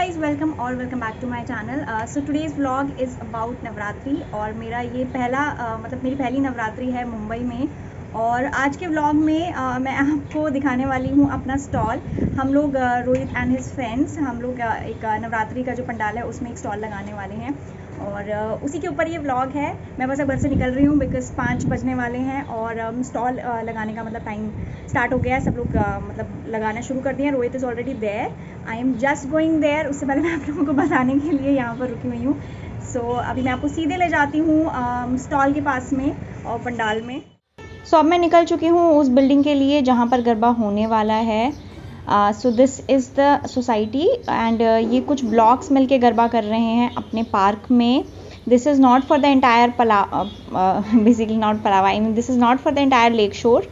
Guys welcome back to my channel. So today's vlog is about Navratri और मेरा ये मेरी पहली नवरात्रि है मुंबई में। और आज के व्लॉग में मैं आपको दिखाने वाली हूँ अपना स्टॉल। हम लोग रोहित एंड हिज फ्रेंड्स हम लोग एक नवरात्रि का जो पंडाल है उसमें एक स्टॉल लगाने वाले हैं और उसी के ऊपर ये व्लॉग है। मैं बस अब घर से निकल रही हूँ बिकॉज 5 बजने वाले हैं और स्टॉल लगाने का मतलब टाइम स्टार्ट हो गया है। सब लोग मतलब लगाना शुरू कर दिए हैं। Rohit is already there, I am just going there. उससे पहले मैं आप लोगों को बताने के लिए यहाँ पर रुकी हुई हूँ। सो अभी मैं आपको सीधे ले जाती हूँ स्टॉल के पास में और पंडाल में। सो अब मैं निकल चुकी हूँ उस बिल्डिंग के लिए जहाँ पर गरबा होने वाला है। सो this is the society and ये कुछ ब्लॉक्स मिलके गरबा कर रहे हैं अपने पार्क में। This is not for the entire basically not Pallava, I mean this is not for the entire lake शोर।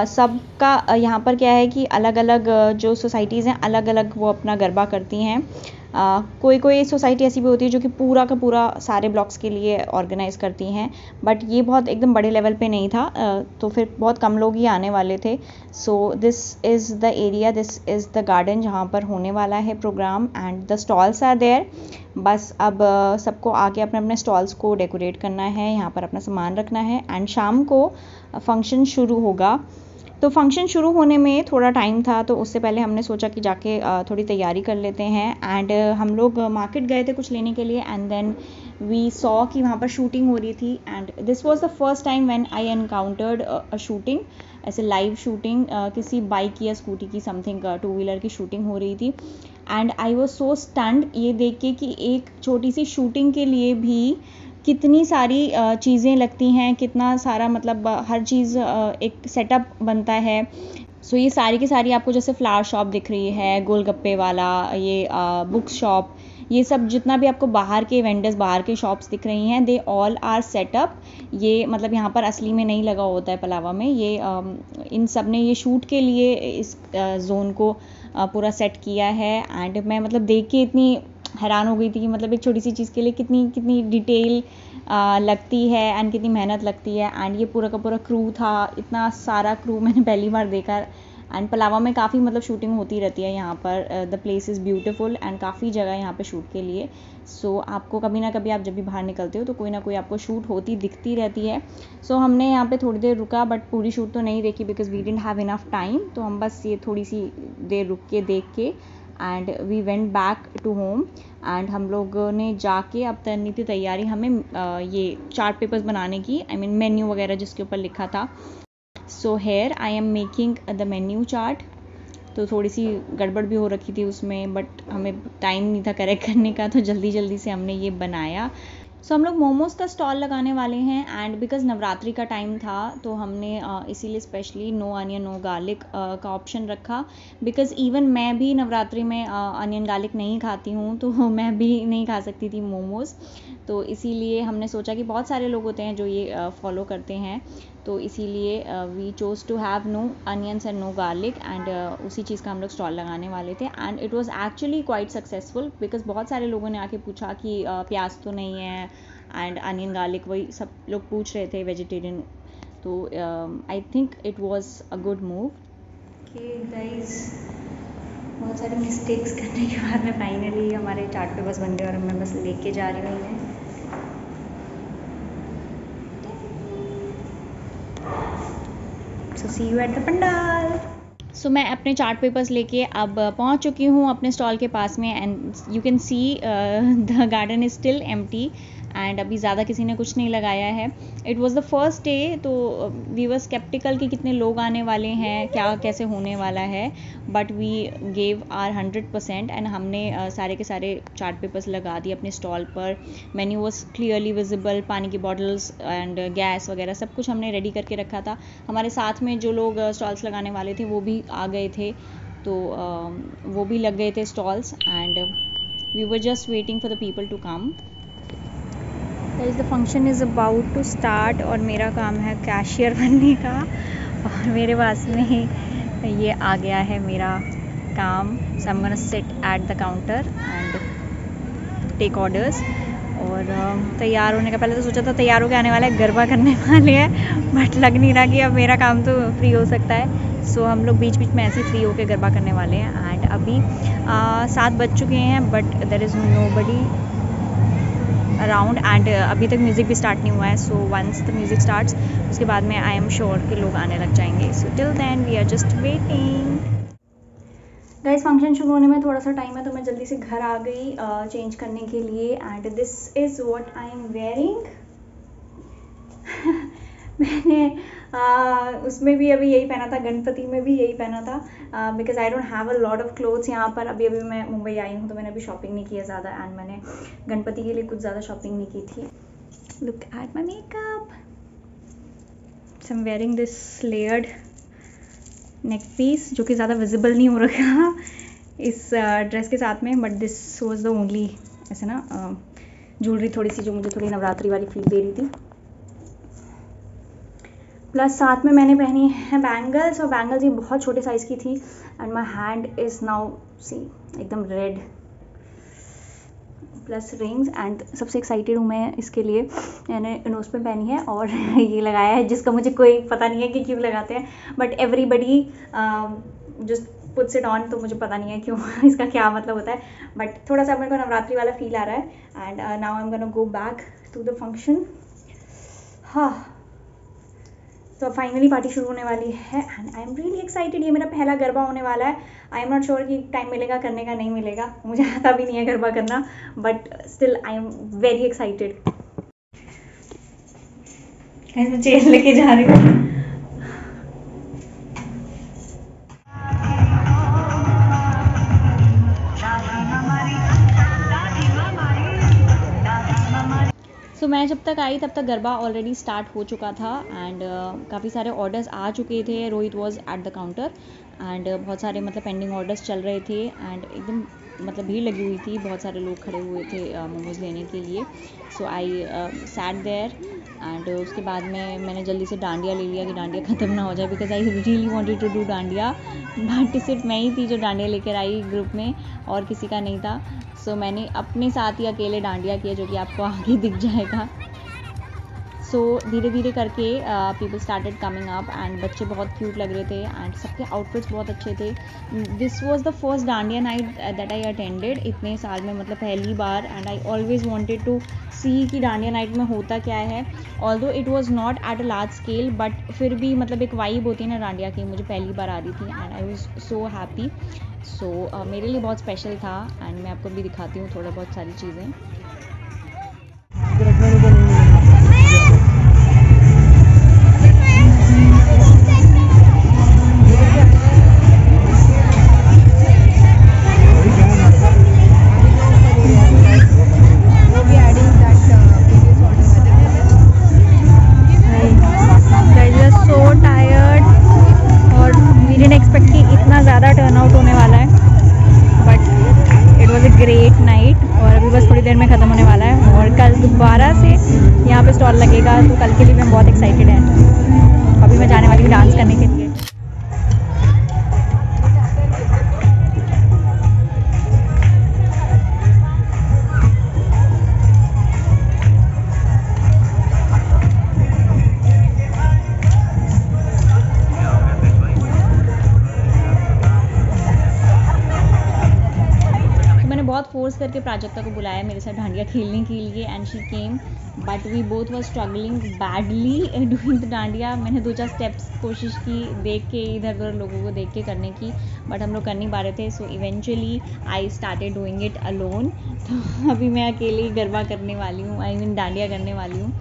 सबका यहाँ पर क्या है कि अलग अलग जो सोसाइटीज़ हैं अलग अलग वो अपना गरबा करती हैं। कोई सोसाइटी ऐसी भी होती है जो कि पूरा का पूरा सारे ब्लॉक्स के लिए ऑर्गेनाइज़ करती हैं, बट ये बहुत एकदम बड़े लेवल पे नहीं था, तो फिर बहुत कम लोग ही आने वाले थे। So this is the area, this is the garden जहाँ पर होने वाला है program and the stalls are there. बस अब सबको आके अपने अपने स्टॉल्स को डेकोरेट करना है, यहाँ पर अपना सामान रखना है एंड शाम को फंक्शन शुरू होगा। तो फंक्शन शुरू होने में थोड़ा टाइम था, तो उससे पहले हमने सोचा कि जाके थोड़ी तैयारी कर लेते हैं एंड हम लोग मार्केट गए थे कुछ लेने के लिए एंड देन वी सॉ कि वहाँ पर शूटिंग हो रही थी and this was the first time when I encountered a shooting, ऐसे लाइव शूटिंग। किसी बाइक या स्कूटी की समथिंग 2 व्हीलर की शूटिंग हो रही थी and I was so stunned ये देख के कि एक छोटी सी शूटिंग के लिए भी कितनी सारी चीज़ें लगती हैं, कितना सारा मतलब हर चीज़ एक सेटअप बनता है। सो ये सारी की सारी आपको जैसे फ्लावर शॉप दिख रही है, गोलगप्पे वाला, ये बुक शॉप, ये सब जितना भी आपको बाहर के वेंडर्स, बाहर के शॉप्स दिख रही हैं, दे ऑल आर सेटअप। ये मतलब यहाँ पर असली में नहीं लगा होता है पलावा में, ये इन सब ने ये शूट के लिए इस जोन को पूरा सेट किया है। एंड मैं मतलब देख के इतनी हैरान हो गई थी कि मतलब एक छोटी सी चीज़ के लिए कितनी डिटेल लगती है एंड कितनी मेहनत लगती है। एंड ये पूरा का पूरा क्रू था, इतना सारा क्रू मैंने पहली बार देखा। एंड पलावा में काफ़ी मतलब शूटिंग होती रहती है यहाँ पर, the place is beautiful and काफ़ी जगह यहाँ पे शूट के लिए। सो आपको कभी ना कभी आप जब भी बाहर निकलते हो तो कोई ना कोई आपको शूट होती दिखती रहती है। सो हमने यहाँ पे थोड़ी देर रुका बट पूरी शूट तो नहीं देखी because we didn't have enough time, तो हम बस ये थोड़ी सी देर रुक के देख के and we went back to home. And हम लोगों ने जाके अब करनी थी तैयारी हमें ये चार्ट पेपर्स बनाने की, आई मीन मेन्यू वगैरह जिसके ऊपर लिखा था। So here I am making the menu chart. तो थोड़ी सी गड़बड़ भी हो रखी थी उसमें बट हमें टाइम नहीं था करेक्ट करने का, तो जल्दी से हमने ये बनाया। सो हम लोग मोमोज़ का स्टॉल लगाने वाले हैं एंड बिकॉज नवरात्रि का टाइम था तो हमने इसीलिए specially no onion no garlic का ऑप्शन रखा। बिकॉज इवन मैं भी नवरात्रि में अनियन गार्लिक नहीं खाती हूँ, तो मैं भी नहीं खा सकती थी मोमोज़। तो इसीलिए हमने सोचा कि बहुत सारे लोग होते हैं जो ये फॉलो करते हैं, तो इसीलिए we chose to have no onions and no garlic and उसी चीज़ का हम लोग स्टॉल लगाने वाले थे। And it was actually quite successful because बहुत सारे लोगों ने आके पूछा कि प्याज तो नहीं है एंड अनियन गार्लिक, वही सब लोग पूछ रहे थे वेजिटेरियन। तो I think it was a good move. Okay guys, बहुत सारे मिस्टेक्स करने के बाद में फाइनली हमारे चार्ट पेपर्स बन गए और मैं बस लेके जा रही हूँ इन्हें। सो सी यू एट द पंडाल। सो मैं अपने चार्ट पेपर्स लेके अब पहुंच चुकी हूँ अपने स्टॉल के पास में and you can see the garden is still empty and अभी ज़्यादा किसी ने कुछ नहीं लगाया है। It was the first day, तो वी वर स्केप्टिकल कि कितने लोग आने वाले हैं, क्या कैसे होने वाला है, but we gave our 100% and हमने सारे के सारे चार्ट पेपर्स लगा दिए अपने स्टॉल पर। मेन्यू वॉज क्लियरली विजिबल, पानी की बॉटल्स एंड गैस वगैरह सब कुछ हमने रेडी करके रखा था। हमारे साथ में जो लोग स्टॉल्स लगाने वाले थे वो भी आ गए थे, तो वो भी लग गए थे stalls and we were just waiting for the people to come. The function is about to start और मेरा काम है कैशियर बनने का और मेरे पास में ये आ गया है मेरा काम। So I am gonna sit at the counter and take orders. और तैयार होने का पहले तो सोचा था तैयार होकर आने वाला है, गरबा करने वाले हैं, बट लग नहीं रहा कि अब मेरा काम तो फ्री हो सकता है। सो हम लोग बीच बीच में ऐसे फ्री होकर गरबा करने वाले हैं। एंड अभी 7 बज चुके हैं but there is nobody around and अभी तक म्यूज़िक भी स्टार्ट नहीं हुआ है। So once the music starts उसके बाद में आई एम श्योर कि लोग आने लग जाएंगे। So till then we are just waiting. Guys function शुरू होने में थोड़ा सा टाइम है तो मैं जल्दी से घर आ गई चेंज करने के लिए। And this is what I am wearing. मैंने उसमें भी अभी यही पहना था, गणपति में भी यही पहना था because I don't have a lot of clothes यहाँ पर। अभी मैं मुंबई आई हूँ तो मैंने अभी शॉपिंग नहीं की है ज़्यादा एंड मैंने गणपति के लिए कुछ ज़्यादा शॉपिंग नहीं की थी। Look at my makeup. So I am wearing this layered neck piece जो कि ज़्यादा विजिबल नहीं हो रखा इस ड्रेस के साथ में, but this was the only ऐसे ना ज्वेलरी थोड़ी सी जो मुझे थोड़ी नवरात्रि वाली फील दे रही थी। प्लस साथ में मैंने पहनी है बैंगल्स, और बैंगल्स ये बहुत छोटे साइज़ की थी and my hand is now see एकदम रेड, प्लस रिंग्स। एंड सबसे एक्साइटेड हूँ मैं इसके लिए, मैंने नोज पे पहनी है और ये लगाया है जिसका मुझे कोई पता नहीं है कि क्यों लगाते हैं, but everybody just puts it on, तो मुझे पता नहीं है क्यों इसका क्या मतलब होता है, बट थोड़ा सा मेरे को नवरात्रि वाला फील आ रहा है। And now I am gonna go back to the function. हाँ, तो फाइनली पार्टी शुरू होने वाली है and I am really excited. ये मेरा पहला गरबा होने वाला है। आई एम नॉट श्योर कि टाइम मिलेगा करने का, नहीं मिलेगा, मुझे आता भी नहीं है गरबा करना, but still I am very excited. मैं चेयर लेके जा रही हूँ। सो मैं जब तक आई तब तक गरबा ऑलरेडी स्टार्ट हो चुका था एंड काफ़ी सारे ऑर्डर्स आ चुके थे। Rohit was at the counter and बहुत सारे मतलब पेंडिंग ऑर्डर्स चल रहे थे एंड एकदम मतलब भीड़ लगी हुई थी, बहुत सारे लोग खड़े हुए थे मोमोज़ लेने के लिए। सो आई सैट देयर एंड उसके बाद में मैंने जल्दी से डांडिया ले लिया कि डांडिया ख़त्म ना हो जाए, because I really wanted to do dandiya, but सिर्फ मैं ही थी जो डांडिया लेकर आई ग्रुप में और किसी का नहीं था। सो मैंने अपने साथ ही अकेले डांडिया किया जो कि आपको आगे दिख जाएगा। सो धीरे धीरे करके people started coming up and बच्चे बहुत क्यूट लग रहे थे एंड सबके आउटफिट्स बहुत अच्छे थे। This was the first dandiya night that I attended इतने साल में, मतलब पहली बार, and I always wanted to see कि डांडिया नाइट में होता क्या है। Although it was not at a large scale, but फिर भी मतलब एक वाइब होती है ना डांडिया की, मुझे पहली बार आ रही थी and I was so happy. So मेरे लिए बहुत स्पेशल था एंड मैं आपको भी दिखाती हूँ थोड़ा बहुत सारी चीज़ें। टर्नआउट होने वाला है, but it was a great night और अभी बस थोड़ी देर में ख़त्म होने वाला है और कल दोबारा से यहाँ पे स्टॉल लगेगा, तो कल के लिए मैं बहुत एक्साइटेड है। अभी मैं जाने वाली हूँ डांस करने के लिए। बहुत फोर्स करके प्राजक्ता को बुलाया मेरे साथ डांडिया खेलने के लिए and she came, but we both were struggling badly doing the dandiya. मैंने 2-4 स्टेप्स कोशिश की देख के, इधर उधर लोगों को देख के करने की, बट हम लोग कर नहीं पा रहे थे। So eventually I started doing it alone. तो अभी मैं अकेले ही गरबा करने वाली हूँ, आई मीन डांडिया करने वाली हूँ।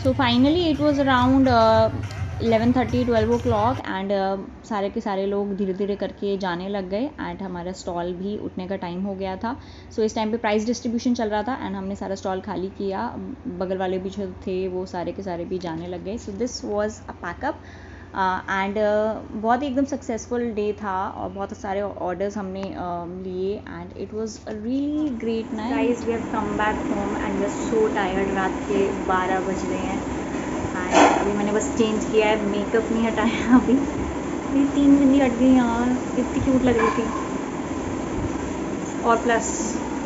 So finally it was around 11:30 12 o'clock and सारे के सारे लोग धीरे धीरे करके जाने लग गए एंड हमारा स्टॉल भी उठने का टाइम हो गया था. सो इस टाइम पे प्राइस डिस्ट्रीब्यूशन चल रहा था एंड हमने सारा स्टॉल खाली किया. बगल वाले भी जो थे वो सारे के सारे भी जाने लग गए. So this was a pack up and बहुत ही एकदम सक्सेसफुल डे था और बहुत सारे ऑर्डर्स हमने लिए and it was a really great night. Guys we have come back home and we are so tired. रात के 12 बज रहे हैं एंड अभी मैंने बस चेंज किया है, मेकअप नहीं हटाया अभी. मेरी 3 बिंदी हट गई यार, इतनी क्यूट लग रही थी. और प्लस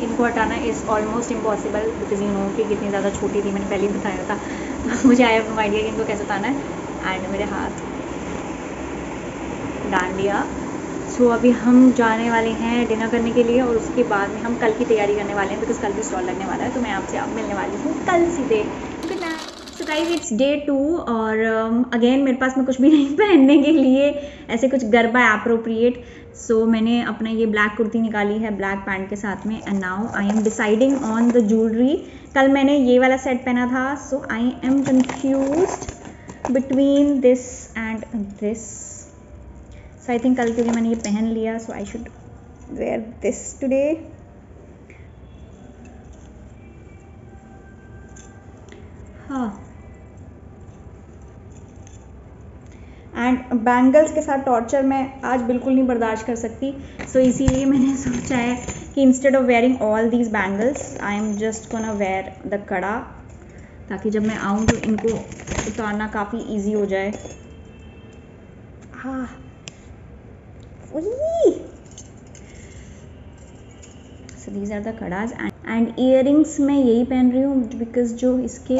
इनको हटाना is almost impossible because you know कि कितनी ज़्यादा छोटी थी. मैंने पहले ही बताया था. मुझे आया नो आइडिया कि इनको कैसे उतारना है. एंड मेरे हाथ डांडिया. सो अभी हम जाने वाले हैं डिनर करने के लिए और उसके बाद में हम कल की तैयारी करने वाले हैं बिकॉज कल भी स्टॉल लगने वाला है. तो मैं आपसे अब मिलने वाली हूँ कल सीधे. Good night. So guys it's day 2 और अगेन मेरे पास में कुछ भी नहीं पहनने के लिए ऐसे कुछ गरबा अप्रोप्रिएट. सो मैंने अपना ये ब्लैक कुर्ती निकाली है ब्लैक पैंट के साथ में and now I am deciding on the jewellery. कल मैंने ये वाला सेट पहना था so I am confused between this and this. So I think कल के लिए मैंने ये पहन लिया so I should wear this today. हाँ एंड बैंगल्स के साथ टॉर्चर मैं आज बिल्कुल नहीं बर्दाश्त कर सकती. सो इसीलिए मैंने सोचा है कि instead of wearing all these bangles I am just gonna wear the kada ताकि जब मैं आऊँ तो इनको उतारना काफ़ी इजी हो जाए. हाँ so these are the kadas and earrings मैं यही पहन रही हूँ बिकॉज जो इसके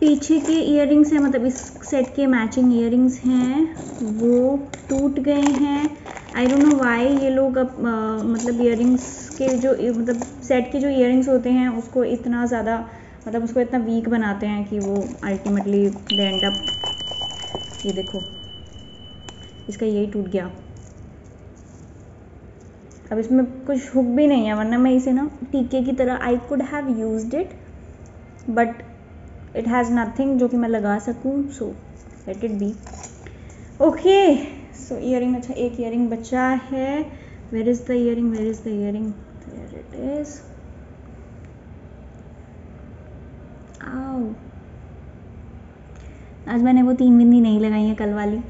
पीछे के ईयरिंग्स हैं मतलब इस सेट के मैचिंग ईयरिंग्स हैं वो टूट गए हैं. आई डोंट नो व्हाई ये लोग अब मतलब ईयरिंग्स के जो मतलब सेट के जो ईयरिंग्स होते हैं उसको इतना ज़्यादा मतलब उसको इतना वीक बनाते हैं कि वो अल्टीमेटली दे एंड अप. ये देखो इसका यही टूट गया. अब इसमें कुछ हुक भी नहीं है वरना मैं इसे ना टीके की तरह I could have used it but it has nothing जो कि मैं लगा सकूं. So let it be okay. So earring अच्छा एक ईयरिंग बचा है. Where is the earring where is the earring there it is. आओ आज मैंने वो 3 बिंदी नहीं लगाई है कल वाली.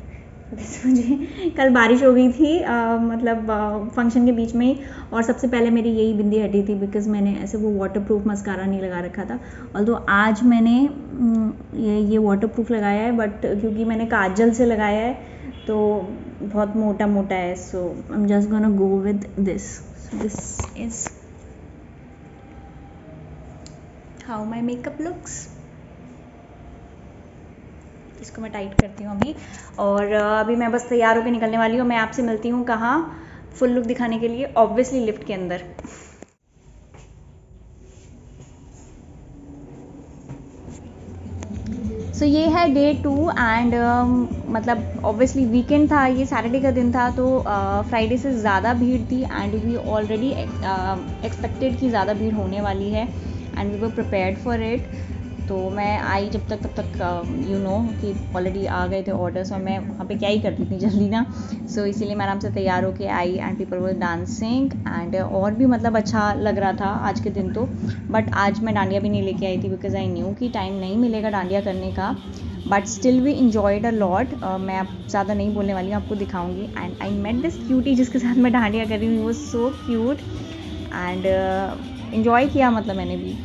मुझे कल बारिश हो गई थी मतलब फंक्शन के बीच में ही और सबसे पहले मेरी यही बिंदी हटी थी बिकॉज मैंने ऐसे वो वाटरप्रूफ मस्कारा नहीं लगा रखा था. ऑल्दो आज मैंने ये वाटरप्रूफ लगाया है बट क्योंकि मैंने काजल से लगाया है तो बहुत मोटा मोटा है. So I am just gonna go with this. This is how my makeup looks. इसको मैं टाइट करती हूँ अभी और अभी मैं बस तैयार होकर निकलने वाली हूँ. मैं आपसे मिलती हूँ कहाँ फुल लुक दिखाने के लिए ऑब्वियसली लिफ्ट के अंदर. सो ये है डे 2 एंड मतलब ऑब्वियसली वीकेंड था. ये सैटरडे का दिन था तो फ्राइडे से ज़्यादा भीड़ थी एंड वी ऑलरेडी एक्सपेक्टेड कि ज़्यादा भीड़ होने वाली है and we were prepared for it. तो मैं आई जब तक तब तक यू नो कि ऑलरेडी आ गए थे ऑर्डर्स और मैं वहाँ पे क्या ही करती थी जल्दी ना. सो इसीलिए मैं आराम से तैयार होके आई and people were dancing and और भी मतलब अच्छा लग रहा था आज के दिन तो. बट आज मैं डांडिया भी नहीं लेके आई थी बिकॉज आई न्यू कि टाइम नहीं मिलेगा डांडिया करने का. But still we enjoyed a lot. मैं अब ज़्यादा नहीं बोलने वाली हूँ, आपको दिखाऊंगी. And I met this cutie जिसके साथ मैं डांडिया कर रही हूँ. वो सो क्यूट एंड इन्जॉय किया मतलब मैंने भी.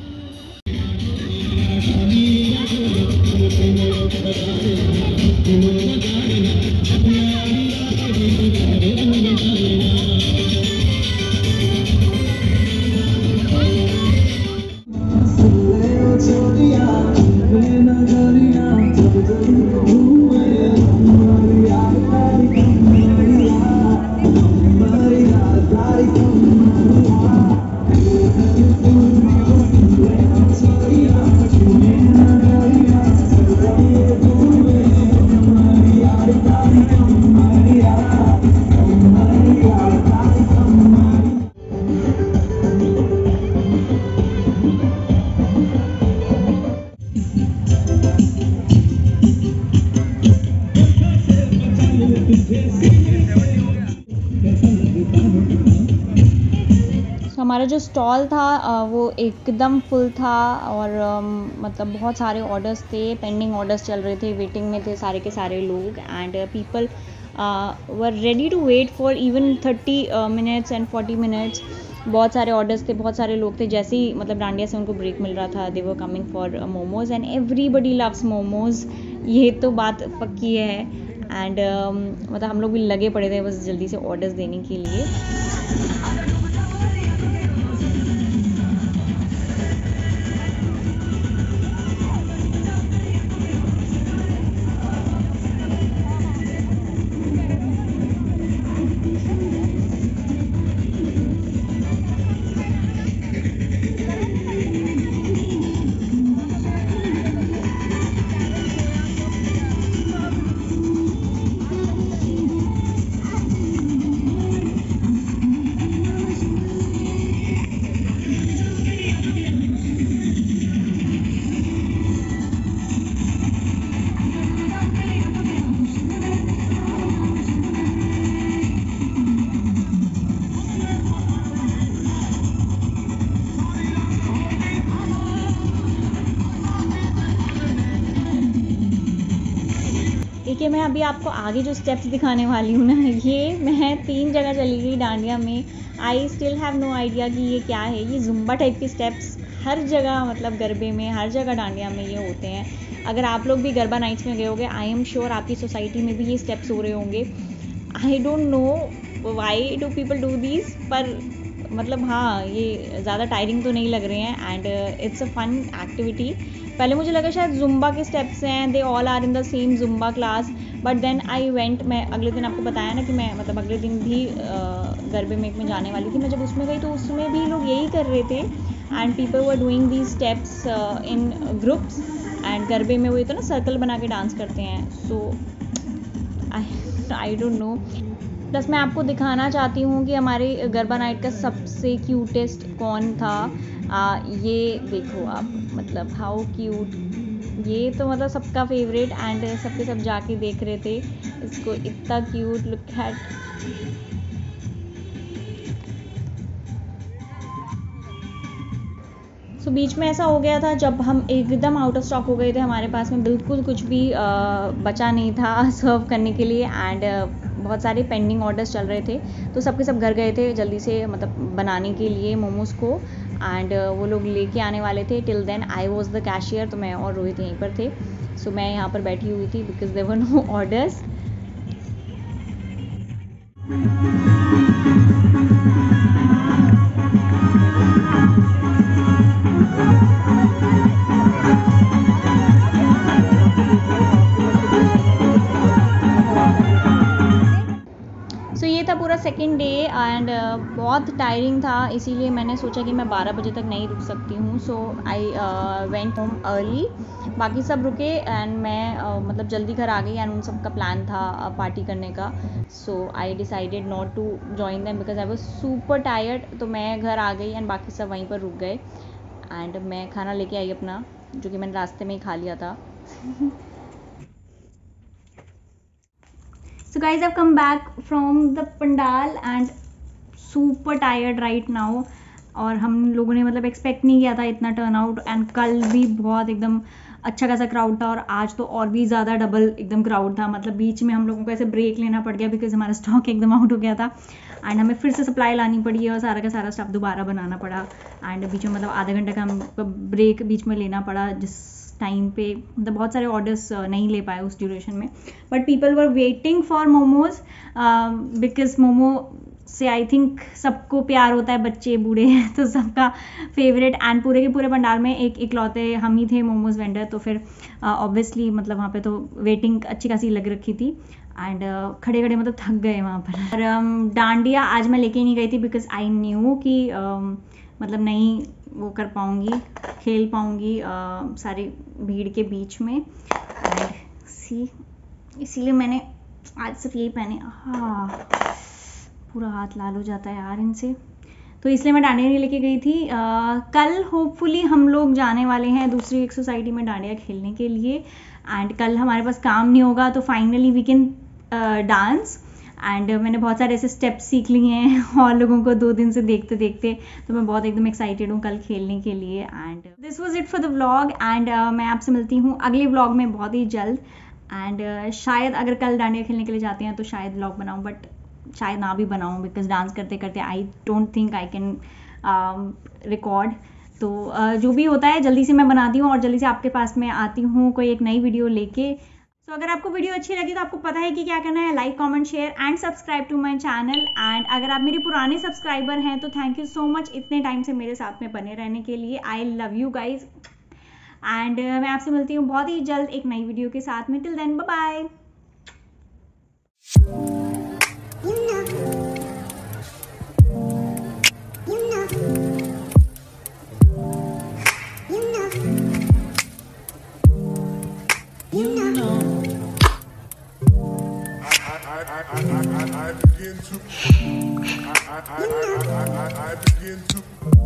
हमारा जो स्टॉल था वो एकदम फुल था और मतलब बहुत सारे ऑर्डर्स थे, पेंडिंग ऑर्डर्स चल रहे थे, वेटिंग में थे सारे के सारे लोग and people were ready to wait for even 30 minutes and 40 minutes. बहुत सारे ऑर्डर्स थे, बहुत सारे लोग थे, जैसे ही मतलब डांडिया से उनको ब्रेक मिल रहा था they were coming for momos and everybody loves momos, ये तो बात पक्की है। एंड मतलब हम लोग भी लगे पड़े थे बस जल्दी से ऑर्डर्स देने के लिए। देखिए मैं अभी आपको आगे जो स्टेप्स दिखाने वाली हूँ ना, ये मैं 3 जगह चली गई डांडिया में। I still have no idea कि ये क्या है। ये जुम्बा टाइप के स्टेप्स हर जगह, मतलब गरबे में हर जगह डांडिया में ये होते हैं। अगर आप लोग भी गरबा नाइट्स में गए होंगे, आई एम श्योर आपकी सोसाइटी में भी ये स्टेप्स हो रहे होंगे। I don't know why do people do this, पर मतलब हाँ ये ज़्यादा टायरिंग तो नहीं लग रहे हैं and it's a fun activity. पहले मुझे लगा शायद जुम्बा के स्टेप्स हैं, they all are in the same Zumba class, but then I went. मैं अगले दिन आपको बताया ना कि मैं मतलब अगले दिन भी गरबे में जाने वाली थी। मैं जब उसमें गई तो उसमें भी लोग यही कर रहे थे and people were doing these steps in groups. And गरबे में वो ये तो ना सर्कल बना के डांस करते हैं, सो आई डोंट नो। प्लस मैं आपको दिखाना चाहती हूँ कि हमारे गरबा नाइट का सबसे क्यूटेस्ट कौन था। ये देखो आप, मतलब हाउ क्यूट, ये तो मतलब सबका फेवरेट एंड सबके सब जाके देख रहे थे इसको, इतना क्यूट, लुक एट। सो बीच में ऐसा हो गया था जब हम एकदम आउट ऑफ स्टॉक हो गए थे, हमारे पास में बिल्कुल कुछ भी बचा नहीं था सर्व करने के लिए एंड बहुत सारे पेंडिंग ऑर्डर्स चल रहे थे। तो सबके सब घर गए थे जल्दी से, मतलब बनाने के लिए मोमोज़ को, एंड वो लोग लेके आने वाले थे। Till then I was the cashier, तो मैं और रोहित यहीं पर थे। सो मैं यहाँ पर बैठी हुई थी because there were no orders. ये था पूरा सेकेंड डे एंड बहुत टायरिंग था, इसीलिए मैंने सोचा कि मैं 12 बजे तक नहीं रुक सकती हूँ। सो आई वेंट होम अर्ली, बाकी सब रुके एंड मैं मतलब जल्दी घर आ गई एंड उन सब का प्लान था पार्टी करने का। So I decided not to join them because I was super tired. तो मैं घर आ गई एंड बाकी सब वहीं पर रुक गए एंड मैं खाना लेके आई अपना, जो कि मैंने रास्ते में ही खा लिया था। So guys, I've come back from the pandal and super tired right now। और हम लोगों ने मतलब एक्सपेक्ट नहीं किया था इतना टर्न आउट, एंड कल भी बहुत एकदम अच्छा खासा क्राउड था और आज तो और भी ज़्यादा डबल एकदम क्राउड था। मतलब बीच में हम लोगों को ऐसे ब्रेक लेना पड़ गया बिकॉज हमारा स्टॉक एकदम आउट हो गया था एंड हमें फिर से सप्लाई लानी पड़ी और सारा का सारा स्टॉक दोबारा बनाना पड़ा। एंड बीच में मतलब आधा घंटे का हम ब्रेक बीच में लेना पड़ा, जिस टाइम पे मतलब बहुत सारे ऑर्डर्स नहीं ले पाए उस ड्यूरेशन में। But people were waiting for momos because momo से आई थिंक सबको प्यार होता है, बच्चे बूढ़े तो सबका फेवरेट। एंड पूरे के पूरे पंडाल में एक इकलौते हम ही थे मोमोज वेंडर, तो फिर ऑब्वियसली मतलब वहाँ पे तो वेटिंग अच्छी खासी लग रखी थी एंड खड़े खड़े मतलब थक गए वहाँ पर। और डांडिया आज मैं लेके नहीं गई थी बिकॉज आई न्यू कि मतलब नहीं वो कर पाऊँगी, खेल पाऊँगी सारी भीड़ के बीच में एंड इसीलिए मैंने आज सिर्फ यही पहने। हाँ पूरा हाथ लाल हो जाता है यार इनसे, तो इसलिए मैं डांडिया नहीं लेके गई थी। कल होपफुली हम लोग जाने वाले हैं दूसरी एक सोसाइटी में डांडिया खेलने के लिए एंड कल हमारे पास काम नहीं होगा तो finally we can dance and मैंने बहुत सारे ऐसे स्टेप्स सीख लिए हैं और लोगों को 2 दिन से देखते देखते, तो मैं बहुत एकदम एक्साइटेड हूँ कल खेलने के लिए। And this was it for the vlog, and मैं आपसे मिलती हूँ अगले व्लॉग में बहुत ही जल्द। एंड शायद अगर कल डांडिया खेलने के लिए जाते हैं तो शायद व्लॉग बनाऊँ, बट शायद ना भी बनाऊँ, बिकॉज डांस करते करते I don't think I can record. तो जो भी होता है जल्दी से मैं बनाती हूँ और जल्दी से आपके पास में आती हूँ कोई एक नई वीडियो लेके। तो अगर आपको वीडियो अच्छी लगी तो आपको पता है कि क्या करना है, like comment share and subscribe to my channel. And अगर आप मेरे पुराने सब्सक्राइबर हैं तो थैंक यू सो मच इतने टाइम से मेरे साथ में बने रहने के लिए। I love you guys. And मैं आपसे मिलती हूँ बहुत ही जल्द एक नई वीडियो के साथ में। Till then bye bye. I begin to